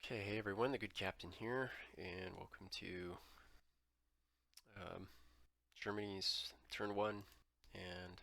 Okay, hey everyone, the Good Captain here, and welcome to Germany's turn 1 and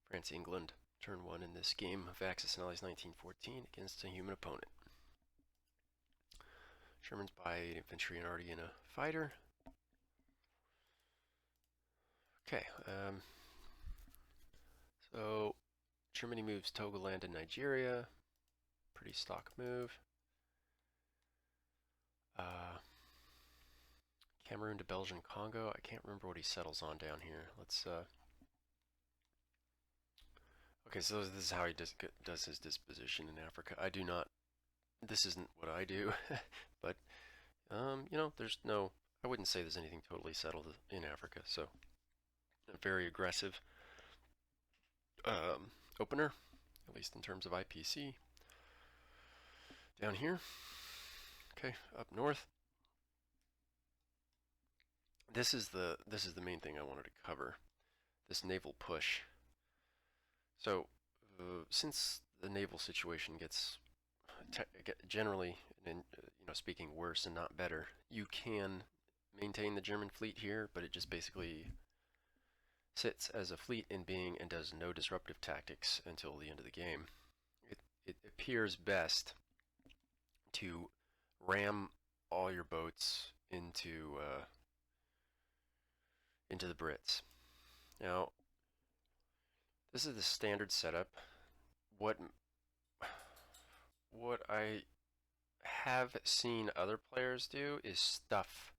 France-England turn 1 in this game of Axis and Allies 1914 against a human opponent. Germans by infantry and already in a fighter. Okay, so Germany moves Togoland and Nigeria. Pretty stock move. Cameroon to Belgian Congo. I can't remember what he settles on down here. Let's Okay, so this is how he does his disposition in Africa. I do not. This isn't what I do, but there's no. I wouldn't say there's anything totally settled in Africa. So, a very aggressive opener, at least in terms of IPC. Down here, okay, up north. This is the main thing I wanted to cover. This naval push. So, since the naval situation gets generally, speaking, worse and not better, you can maintain the German fleet here, but it just basically sits as a fleet in being and does no disruptive tactics until the end of the game. It appears best to ram all your boats into the Brits. Now, this is the standard setup. What I have seen other players do is stuff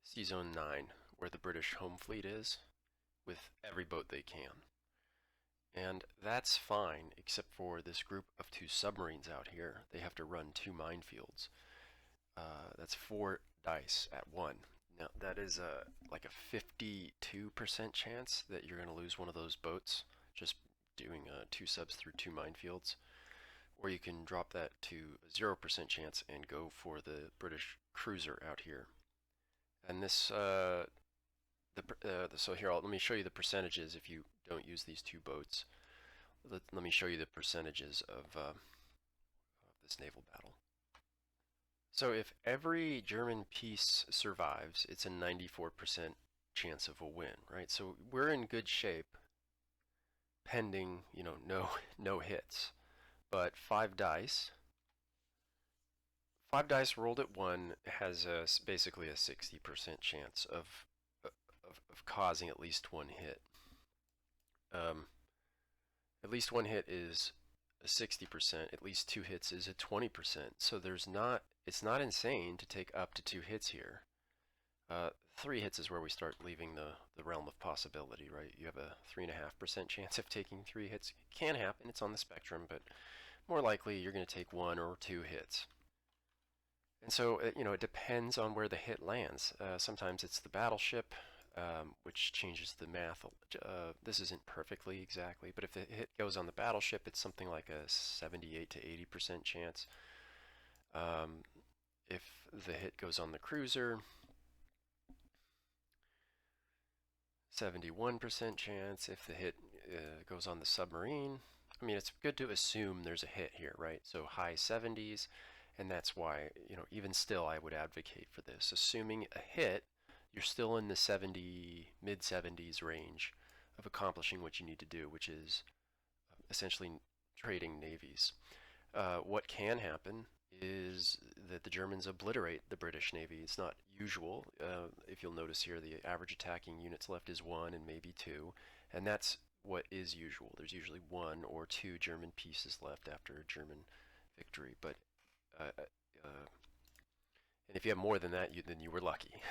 Sea Zone 9, where the British home fleet is, with every boat they can. And that's fine, except for this group of 2 submarines out here. They have to run 2 minefields. That's 4 dice at 1. Now, that is like a 52% chance that you're going to lose one of those boats just doing 2 subs through 2 minefields. Or you can drop that to a 0% chance and go for the British cruiser out here. And this, so here, let me show you the percentages if you don't use these 2 boats. Let me show you the percentages of this naval battle. So if every German piece survives, it's a 94% chance of a win, right? So we're in good shape, pending, no hits. But 5 dice rolled at 1 has basically a 60% chance of causing at least 1 hit. At least 1 hit is a 60%. At least 2 hits is a 20%. So it's not insane to take up to 2 hits here. 3 hits is where we start leaving the realm of possibility, right? You have a 3.5% chance of taking 3 hits. It can happen, it's on the spectrum, but more likely you're going to take 1 or 2 hits. And so, it depends on where the hit lands. Sometimes it's the battleship, which changes the math. This isn't perfectly exactly, but if the hit goes on the battleship, it's something like a 78 to 80% chance. If the hit goes on the cruiser, 71% chance. If the hit goes on the submarine, I mean, it's good to assume there's a hit here, right? So high 70s, and that's why, even still, I would advocate for this. Assuming a hit, you're still in the mid 70s range of accomplishing what you need to do, which is essentially trading navies. What can happen is that the Germans obliterate the British Navy. It's not usual. If you'll notice here, the average attacking units left is 1 and maybe 2, and that's what is usual. There's usually 1 or 2 German pieces left after a German victory, but and if you have more than that, then you were lucky.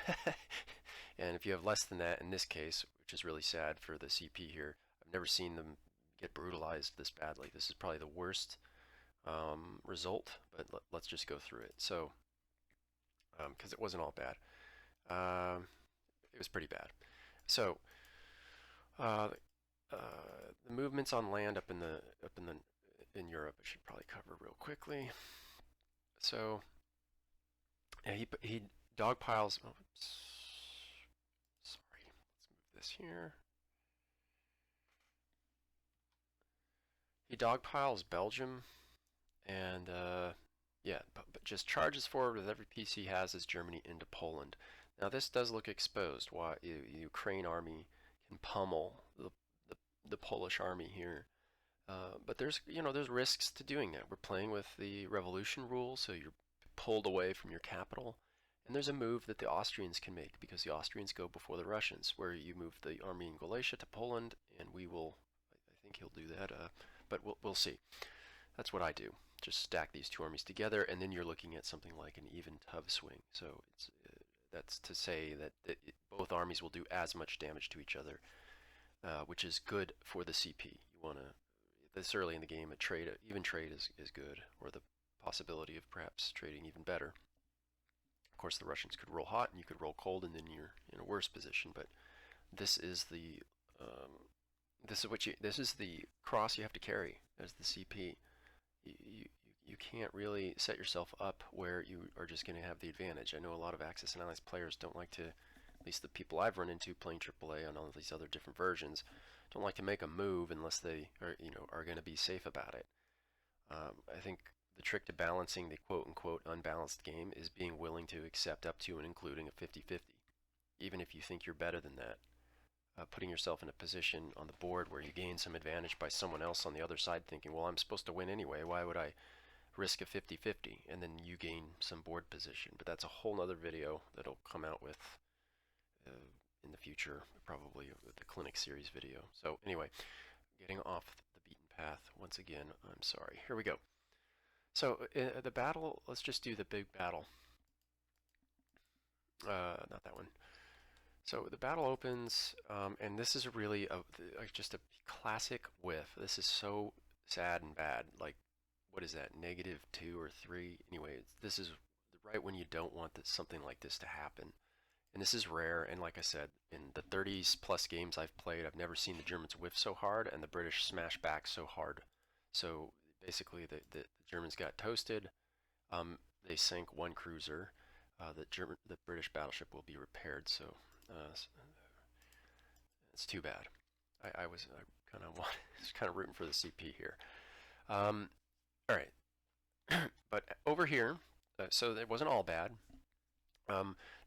And if you have less than that, in this case, which is really sad for the CP here, I've never seen them get brutalized this badly. This is probably the worst result, but let's just go through it. So, because it wasn't all bad, it was pretty bad. So, the movements on land up in Europe, I should probably cover real quickly. So, yeah, he dogpiles. Oh, sorry, let's move this here. He dogpiles Belgium, and Yeah, but just charges forward with every piece he has as Germany into Poland. Now this does look exposed. Why the Ukraine army can pummel the, the Polish army here. But there's risks to doing that. We're playing with the revolution rules, so you're pulled away from your capital. And there's a move that the Austrians can make because the Austrians go before the Russians, where you move the army in Galicia to Poland, and we will. I think he'll do that, but we'll see. That's what I do. Just stack these two armies together, and then you're looking at something like an even Tov swing. So that's to say that both armies will do as much damage to each other, which is good for the CP. You want to this early in the game, even trade is good, or the possibility of perhaps trading even better. Of course, the Russians could roll hot, and you could roll cold, and then you're in a worse position. But this is the um, this is the cross you have to carry as the CP. You, you can't really set yourself up where you are just going to have the advantage. I know a lot of Axis and Allies players don't like to, at least the people I've run into playing AAA on all these other different versions, don't like to make a move unless they are going to be safe about it. I think the trick to balancing the quote-unquote unbalanced game is being willing to accept up to and including a 50-50, even if you think you're better than that. Putting yourself in a position on the board where you gain some advantage by someone else on the other side thinking, well, I'm supposed to win anyway, why would I risk a 50-50, and then you gain some board position. But that's a whole other video that'll come out with in the future, probably the clinic series video. So anyway, getting off the beaten path once again. I'm sorry. Here we go. So the battle, let's just do the big battle. Not that one. So the battle opens, and this is really just a classic whiff. This is so sad and bad. Like, what is that, -2 or 3? Anyway, this is right when you don't want something like this to happen. And this is rare, and like I said, in the 30s plus games I've played, I've never seen the Germans whiff so hard and the British smash back so hard. So basically, the Germans got toasted. They sank one cruiser. The British battleship will be repaired, so it's too bad. I kind of was kind of rooting for the CP here. All right, but over here, so it wasn't all bad.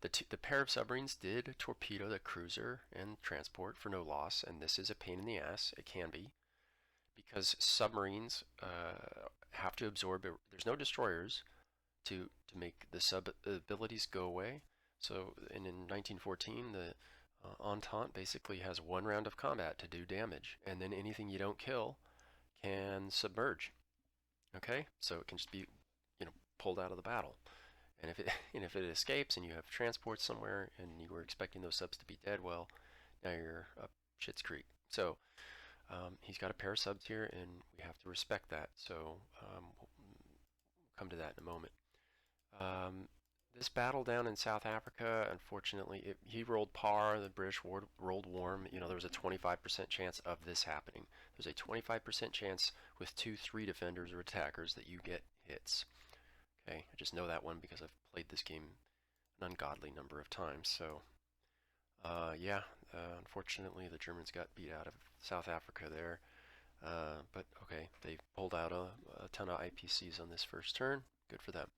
The pair of submarines did torpedo the cruiser and transport for no loss, and this is a pain in the ass. It can be, because submarines have to absorb. There's no destroyers to make the sub abilities go away. So, in 1914, the Entente basically has one round of combat to do damage, and then anything you don't kill can submerge. Okay, so it can just be, pulled out of the battle. And if it escapes and you have transport somewhere and you were expecting those subs to be dead, well, now you're up shit's creek. So he's got a pair of subs here, and we have to respect that. So we'll come to that in a moment. This battle down in South Africa, unfortunately, he rolled par. The British rolled warm. There was a 25% chance of this happening. There's a 25% chance with 2-3 defenders or attackers that you get hits. Okay, I just know that one because I've played this game an ungodly number of times. So, yeah, unfortunately, the Germans got beat out of South Africa there. But okay, they pulled out a ton of IPCs on this first turn. Good for them.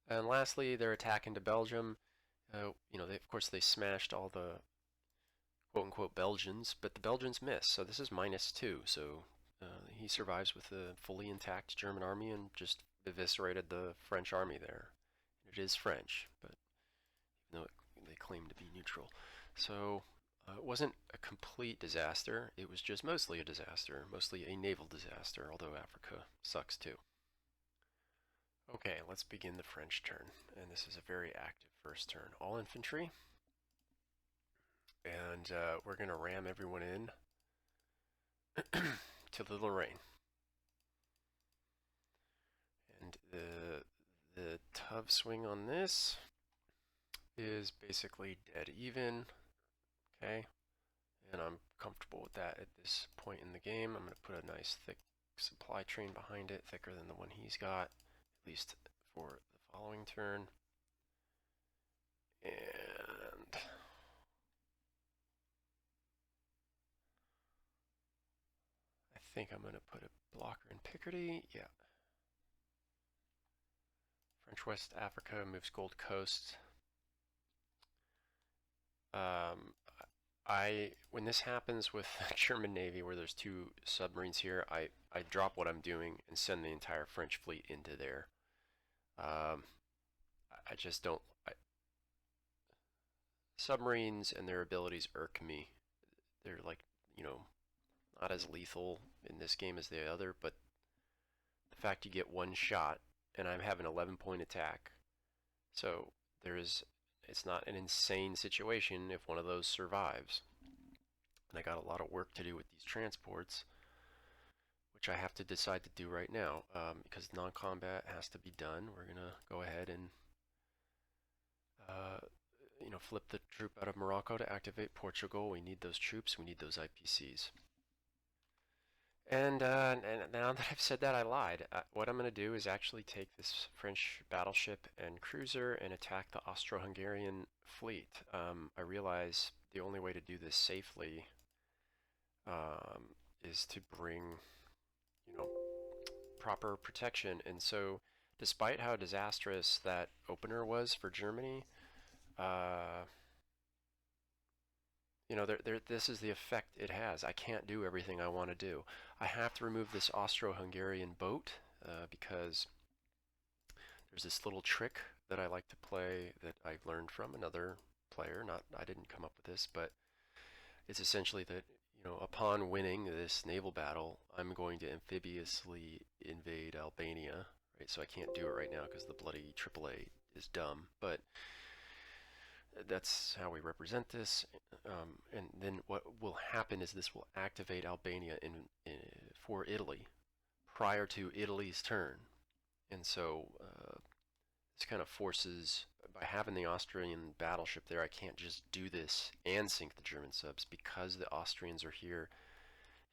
And lastly, they're attacking to Belgium. Of course, they smashed all the quote-unquote Belgians, but the Belgians miss. So this is -2. So he survives with a fully intact German army and just eviscerated the French army there. It is French, but even though they claim to be neutral. So it wasn't a complete disaster. It was just mostly a disaster, mostly a naval disaster, although Africa sucks too. Okay, let's begin the French turn. And this is a very active first turn. All infantry. And we're going to ram everyone in to the Lorraine. And the Tov swing on this is basically dead even. Okay. And I'm comfortable with that at this point in the game. I'm going to put a nice thick supply train behind it, thicker than the one he's got, at least for the following turn. And I think I'm going to put a blocker in Picardy. Yeah. French West Africa moves Gold Coast. When this happens with the German Navy, where there's 2 submarines here, I drop what I'm doing and send the entire French fleet into there. I just don't. Submarines and their abilities irk me. They're like, not as lethal in this game as the other, but the fact you get 1 shot and I'm having 11-point attack, so it's not an insane situation if one of those survives. And I got a lot of work to do with these transports, which I have to decide to do right now, because non-combat has to be done. We're gonna go ahead and flip the troop out of Morocco to activate Portugal. We need those troops. We need those IPCs. And now that I've said that, I lied. What I'm going to do is actually take this French battleship and cruiser and attack the Austro-Hungarian fleet. I realize the only way to do this safely is to bring, proper protection. And so, despite how disastrous that opener was for Germany, this is the effect it has. I can't do everything I want to do. I have to remove this Austro-Hungarian boat because there's this little trick that I like to play that I learned from another player. I didn't come up with this, but it's essentially that, upon winning this naval battle, I'm going to amphibiously invade Albania, right? So I can't do it right now because the bloody AAA is dumb, but that's how we represent this. And then what will happen is this will activate Albania for Italy prior to Italy's turn. And so this kind of forces, by having the Austrian battleship there, I can't just do this and sink the German subs. Because the Austrians are here,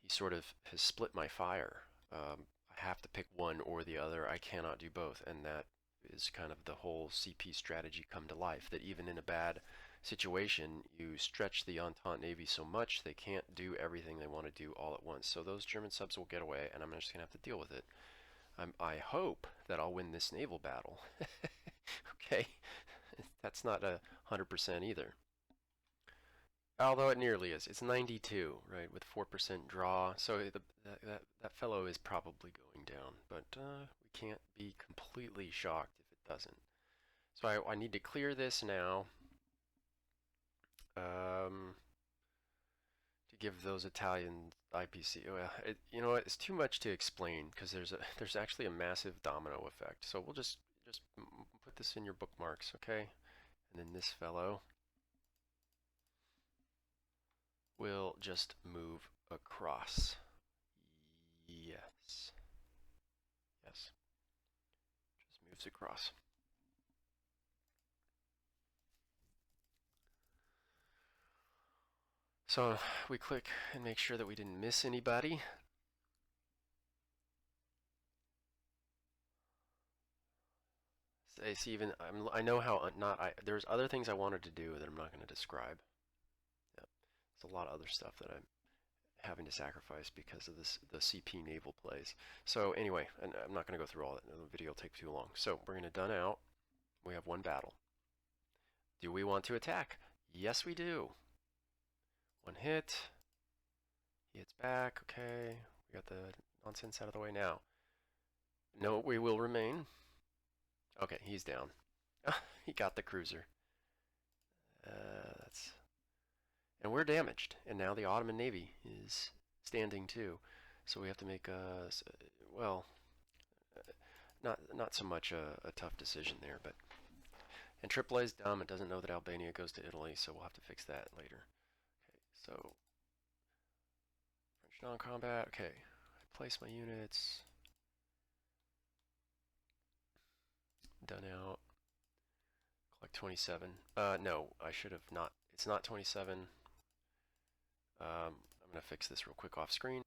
he sort of has split my fire. I have to pick one or the other. I cannot do both. And that is kind of the whole CP strategy come to life, that even in a bad situation, you stretch the Entente Navy so much they can't do everything they want to do all at once. So those German subs will get away, and I'm just going to have to deal with it. I hope that I'll win this naval battle. Okay, that's not 100% either. Although it nearly is. It's 92, right, with 4% draw. So that fellow is probably going down, but we can't be completely shocked if it doesn't. So I need to clear this now to give those Italian IPC. Well, you know what? It's too much to explain because there's actually a massive domino effect. So we'll just put this in your bookmarks, okay? And then this fellow will just move across. Yes. Yes. Just moves across. So we click and make sure that we didn't miss anybody. It's even, I know how there's other things I wanted to do that I'm not going to describe. Yep. There's a lot of other stuff that I'm having to sacrifice because of the CP naval plays. So anyway, and I'm not going to go through all that. The video will take too long. So we're going to done out. We have 1 battle. Do we want to attack? Yes, we do. 1 hit. He hits back. Okay. We got the nonsense out of the way now. No, we will remain. Okay, he's down. He got the cruiser. And we're damaged. And now the Ottoman Navy is standing too. So we have to make not so much a tough decision there, but and AAA is dumb. It doesn't know that Albania goes to Italy, so we'll have to fix that later. Okay, so French non-combat. Okay, I place my units. Done out. Collect 27. No, I should have not. It's not 27. I'm going to fix this real quick off screen.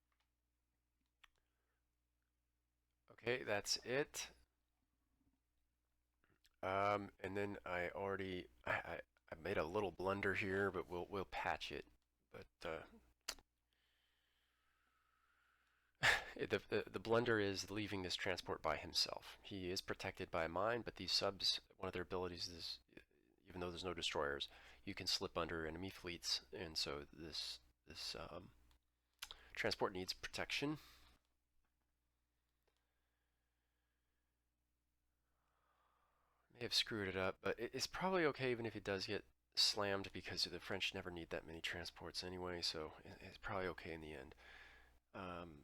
Okay, that's it. And then I made a little blunder here, but we'll patch it. But the blunder is leaving this transport by himself. He is protected by a mine, but these subs, one of their abilities is, even though there's no destroyers, you can slip under enemy fleets, and so this transport needs protection. May have screwed it up, but it's probably okay even if it does get slammed because the French never need that many transports anyway, so it's probably okay in the end.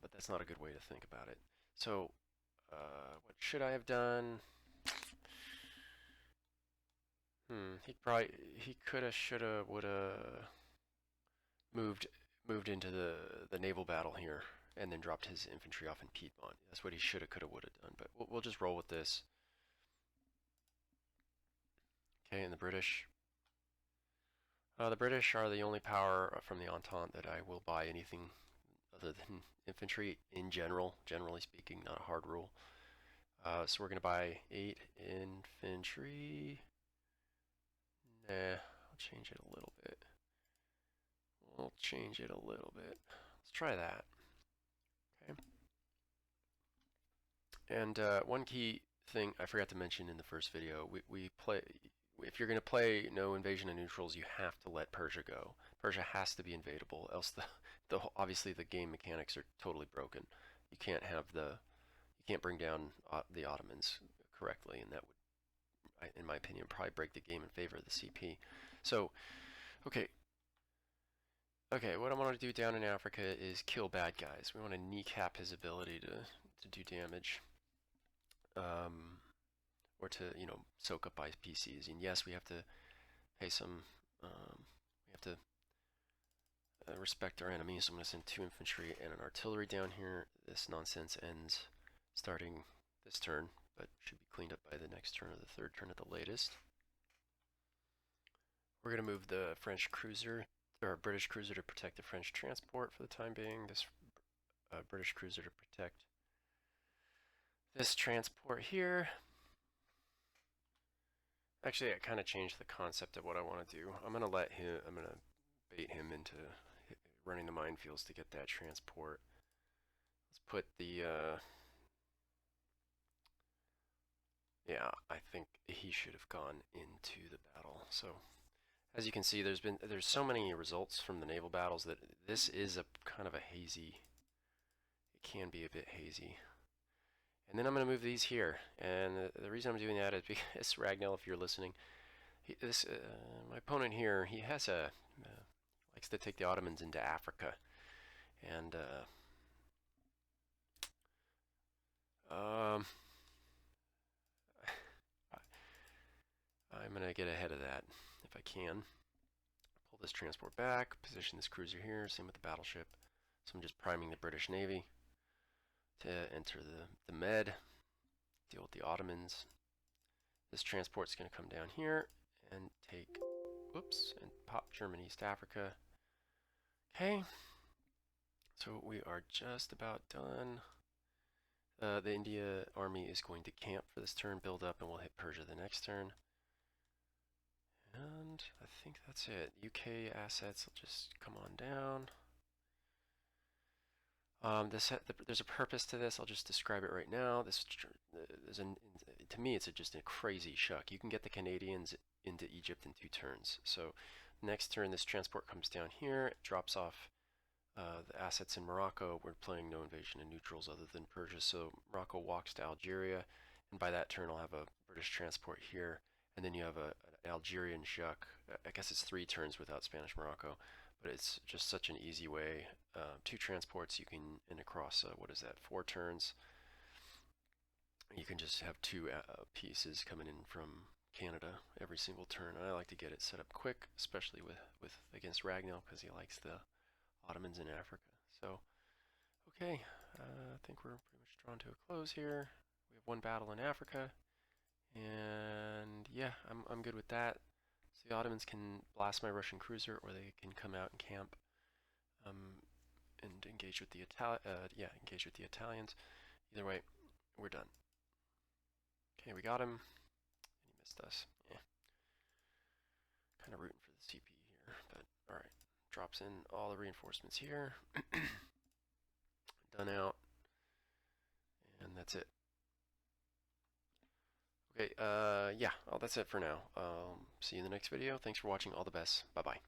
But that's not a good way to think about it. So, what should I have done? He coulda, shoulda, woulda moved moved into the naval battle here, and then dropped his infantry off in Piedmont. That's what he shoulda, coulda, woulda done. But we'll just roll with this. Okay, and the British. The British are the only power from the Entente that I will buy anything other than infantry in general, generally speaking, not a hard rule. So we're going to buy 8 infantry. Nah, I'll change it a little bit. We'll change it a little bit. Let's try that. Okay. And one key thing I forgot to mention in the first video, we play, if you're going to play no invasion of neutrals, you have to let Persia go. Persia has to be invadable, else obviously the game mechanics are totally broken. You can't have you can't bring down the Ottomans correctly, and that would, in my opinion, probably break the game in favor of the CP. So, okay, what I want to do down in Africa is kill bad guys. We want to kneecap his ability to do damage. Or to, soak up IPCs. And yes, we have to pay some, we have to respect our enemies. So I'm going to send 2 infantry and an artillery down here. This nonsense ends starting this turn, but should be cleaned up by the next turn or the 3rd turn at the latest. We're going to move the French cruiser, or British cruiser, to protect the French transport for the time being. This British cruiser to protect this transport here. Actually, I kind of changed the concept of what I want to do. I'm going to bait him into running the minefields to get that transport. Let's put the, yeah, I think he should have gone into the battle. So, as you can see, there's so many results from the naval battles that this is a kind of a hazy, it can be a bit hazy. And then I'm going to move these here. And the reason I'm doing that is because, Ragnell, if you're listening, my opponent here, he has likes to take the Ottomans into Africa. And, I'm going to get ahead of that if I can. Pull this transport back, position this cruiser here, same with the battleship. So I'm just priming the British Navy to enter the Med, deal with the Ottomans. This transport's going to come down here and take, whoops, and pop German East Africa. Okay, so we are just about done. The India army is going to camp for this turn, build up, and we'll hit Persia the next turn. And I think that's it. UK assets will just come on down. There's a purpose to this. I'll just describe it right now. To me, it's just a crazy shuck. You can get the Canadians into Egypt in 2 turns. So next turn, this transport comes down here. It drops off the assets in Morocco. We're playing no invasion of neutrals other than Persia. So Morocco walks to Algeria. And by that turn, I'll have a British transport here. And then you have an Algerian shuck. I guess it's 3 turns without Spanish Morocco. But it's just such an easy way. 2 transports, you can, and across, 4 turns. You can just have 2 pieces coming in from Canada every single turn. And I like to get it set up quick, especially with against Ragnall, because he likes the Ottomans in Africa. So, okay, I think we're pretty much drawn to a close here. We have 1 battle in Africa, and yeah, I'm good with that. So the Ottomans can blast my Russian cruiser, or they can come out and camp and engage with the Italians. Either way, we're done. Okay, we got him, and he missed us. Yeah, kind of rooting for the CP here, but all right. Drops in all the reinforcements here. Done out. that's it. Okay, yeah, that's it for now. See you in the next video. Thanks for watching. All the best. Bye-bye.